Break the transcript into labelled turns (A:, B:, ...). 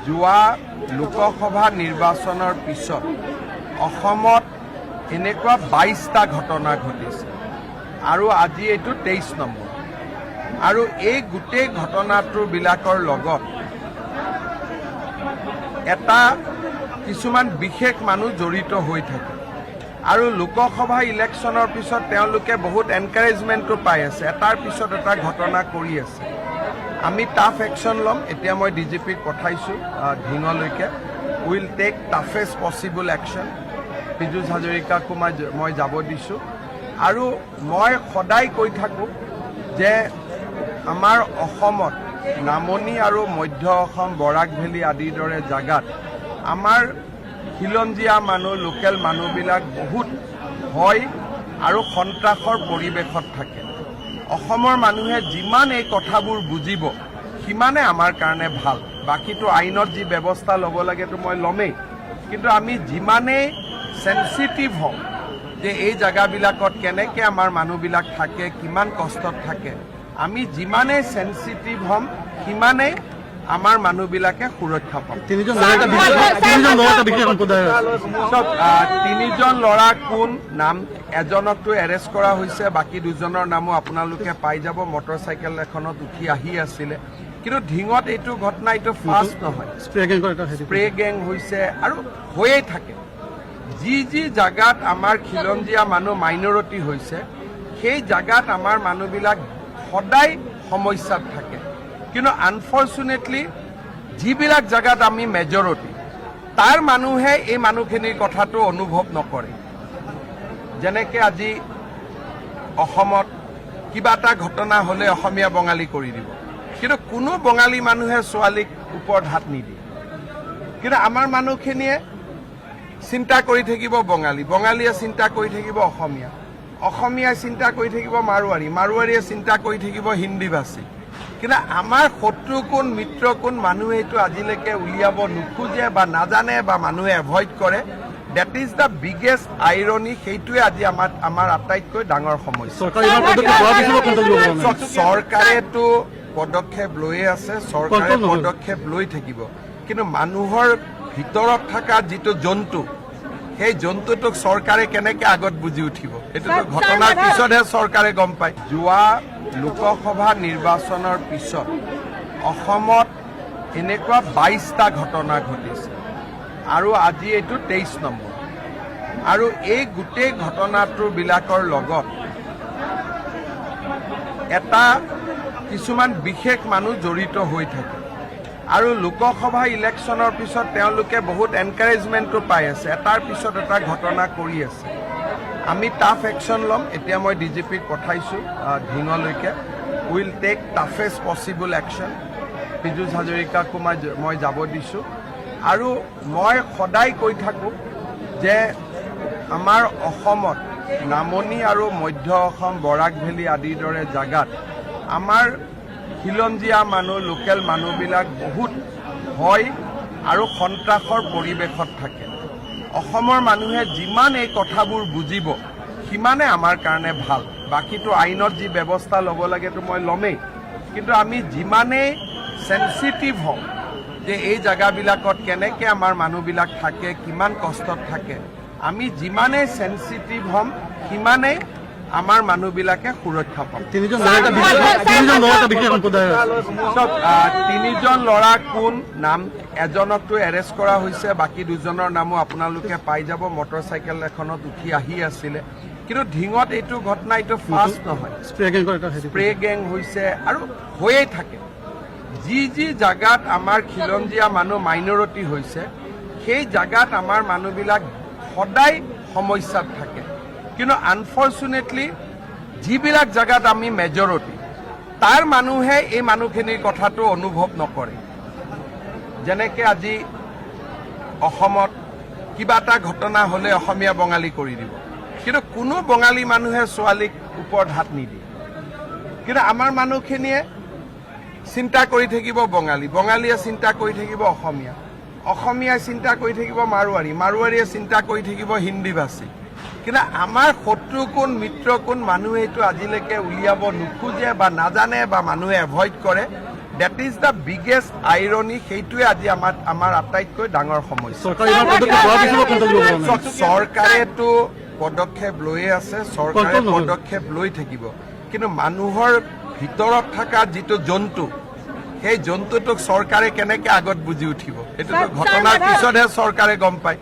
A: যোৱা লোকসভা নিৰ্বাচনৰ পিছত অসমত এনেকুৱা 22টা ঘটনা ঘটিছে আৰু আজি এইটো 23 নম্বৰ আৰু এই গোটেই ঘটনাটোবিলাকৰ লগত এটা কিছুমান বিশেষ মানুহ জড়িত হৈ থাকে আৰু লোকসভা ইলেকশ্যনৰ পিছত তেওঁলোকে বহুত এনকাৰেজমেণ্টো পাই আছে, এটাৰ পিছত এটা ঘটনা কৰি আছে। আমি টাফ একশ্যন ল'ম। এতিয়া মই ডিজিপিক পঠাইছোঁ ঢিঙলৈকে। Will take toughest possible action. Piyush হাজৰিকাকো মই যাব দিছোঁ আৰু মই সদায় কৈ থাকোঁ যে আমাৰ অসমত নামনি আৰু মধ্য অসম বৰাক ভেলী আদিৰ দৰে জাগাত আমাৰ খিলঞ্জীয়া মানুহ লোকেল মানুহবিলাক বহুত ভয় আৰু সন্ত্ৰাসৰ পৰিৱেশত থাকে। অসমৰ মানুহে যিমান এই কথাবোৰ বুজিব সিমানে আমাৰ কাৰণে ভাল। বাকীটো আইনত যি ব্যৱস্থা ল'ব লাগেতো মই ল'মেই, কিন্তু আমি যিমানেই চেনচিটিভ হওঁ যে এই জাগাবিলাকত কেনেকৈ আমাৰ মানুহবিলাক থাকে, কিমান কষ্টত থাকে, আমি যিমানেই চেনচিটিভ হ'ম সিমানেই আমাৰ মানুহবিলাকে সুৰক্ষা পাব। তিনিজন ল'ৰা কোন নাম, এজনকতো এৰেষ্ট কৰা হৈছে, বাকী দুজনৰ নামো আপোনালোকে পাই যাব। মটৰচাইকেল এখনত উঠি আহি আছিলে। কিন্তু ঢিঙত এইটো ঘটনা এইটো ফাৰ্ষ্ট নহয়, স্প্ৰে গেং হৈছে আৰু হৈয়ে থাকে। যি জাগাত আমাৰ খিলঞ্জীয়া মানুহ মাইনৰিটি হৈছে সেই জাগাত আমাৰ মানুহবিলাক সদায় সমস্যাত থাকে। কিন্তু আনফৰ্চুনেটলি যিবিলাক জাগাত আমি মেজৰিটি তাৰ মানুহে এই মানুহখিনিৰ কথাটো অনুভৱ নকৰে। যেনেকৈ আজি অসমত কিবা এটা ঘটনা হ'লে অসমীয়া বঙালী কৰি দিব, কিন্তু কোনো বঙালী মানুহে ছোৱালীক ওপৰত হাত নিদিয়ে। কিন্তু আমাৰ মানুহখিনিয়ে চিন্তা কৰি থাকিব বঙালী, বঙালীয়ে চিন্তা কৰি থাকিব অসমীয়া, অসমীয়াই চিন্তা কৰি থাকিব মাৰোৱাৰী, মাৰোৱাৰীয়ে চিন্তা কৰি থাকিব হিন্দীভাষী। কিন্তু আমাৰ শত্ৰু কোন মিত্ৰ কোন মানুহে এইটো আজিলৈকে উলিয়াব নোখোজে বা নাজানে বা মানুহে এভইড কৰে। That is the biggest irony. সেইটোৱে আজি আমাৰ আটাইতকৈ ডাঙৰ সমস্যা। চৰকাৰেতো পদক্ষেপ লৈয়ে আছে, চৰকাৰে পদক্ষেপ লৈ থাকিব, কিন্তু মানুহৰ ভিতৰত থকা যিটো জন্তু সেই জন্তুটোক চৰকাৰে কেনেকৈ আগত বুজি উঠিব এইটোতো ঘটনাৰ পিছতহে চৰকাৰে গম পায়। যোৱা লোকসভা নিৰ্বাচনৰ পিছত অসমত এনেকুৱা 22টা ঘটনা ঘটিছে আৰু আজি এইটো 23 নম্বৰ আৰু এই গোটেই ঘটনাটোবিলাকৰ লগত এটা কিছুমান বিশেষ মানুহ জড়িত হৈ থাকে আৰু লোকসভা ইলেকশ্যনৰ পিছত তেওঁলোকে বহুত এনকাৰেজমেণ্টো পাই আছে, এটাৰ পিছত এটা ঘটনা কৰি আছে। আমি টাফ একশ্যন ল'ম। এতিয়া মই ডিজিপিক পঠাইছোঁ ঢিঙলৈকে। Will take toughest possible action. Piyush হাজৰিকাকো মই যাব দিছোঁ আৰু মই সদায় কৈ থাকোঁ যে আমাৰ অসমত নামনি আৰু মধ্য অসম বৰাক ভেলী আদিৰ দৰে জাগাত আমাৰ খিলঞ্জীয়া মানুহ লোকেল মানুহবিলাক বহুত ভয় আৰু সন্ত্ৰাসৰ পৰিৱেশত থাকে। অসমৰ মানুহে যিমান এই কথাবোৰ বুজিব সিমানে আমাৰ কাৰণে ভাল। বাকীটো আইনত যি ব্যৱস্থা ল'ব লাগেতো মই ল'মেই, কিন্তু আমি যিমানেই চেনচিটিভ হওঁ যে এই জাগাবিলাকত কেনেকৈ আমাৰ মানুহবিলাক থাকে, কিমান কষ্টত থাকে, আমি যিমানেই চেনচিটিভ হ'ম সিমানেই আমাৰ মানুহবিলাকে সুৰক্ষা পাব। তিনিজন ল'ৰা কোন নাম, এজনকতো এৰেষ্ট কৰা হৈছে, বাকী দুজনৰ নামো আপোনালোকে পাই যাব। মটৰচাইকেল এখনত উঠি আহি আছিলে। কিন্তু ঢিঙত এইটো ঘটনা এইটো ফাৰ্ষ্ট নহয়, স্প্ৰে গেং হৈছে আৰু হৈয়ে থাকে। যি জাগাত আমাৰ খিলঞ্জীয়া মানুহ মাইনৰিটি হৈছে সেই জাগাত আমাৰ মানুহবিলাক সদায় সমস্যাত থাকে। কিন্তু আনফৰ্চুনেটলি যিবিলাক জাগাত আমি মেজৰিটি তাৰ মানুহে এই মানুহখিনিৰ কথাটো অনুভৱ নকৰে। যেনেকৈ আজি অসমত কিবা এটা ঘটনা হ'লে অসমীয়া বঙালী কৰি দিব, কিন্তু কোনো বঙালী মানুহে ছোৱালীক ওপৰত হাত নিদিয়ে। কিন্তু আমাৰ মানুহখিনিয়ে চিন্তা কৰি থাকিব বঙালী, বঙালীয়ে চিন্তা কৰি থাকিব অসমীয়া, অসমীয়াই চিন্তা কৰি থাকিব মাৰোৱাৰী, মাৰোৱাৰীয়ে চিন্তা কৰি থাকিব হিন্দীভাষী। কিন্তু আমাৰ শত্ৰু কোন মিত্ৰ কোন মানুহে এইটো আজিলৈকে উলিয়াব নোখোজে বা নাজানে বা মানুহে এভইড কৰে। That is the biggest irony. সেইটোৱে আজি আমাৰ আটাইতকৈ ডাঙৰ সমস্যা। চৰকাৰেতো পদক্ষেপ লৈয়ে আছে, চৰকাৰে পদক্ষেপ লৈ থাকিব, কিন্তু মানুহৰ ভিতৰত থকা যিটো জন্তু, সেই জন্তুটোক চৰকাৰে কেনেকে আগত বুজি উঠিব, এইটোতো ঘটনাৰ পিছতহে চৰকাৰে গম পায়।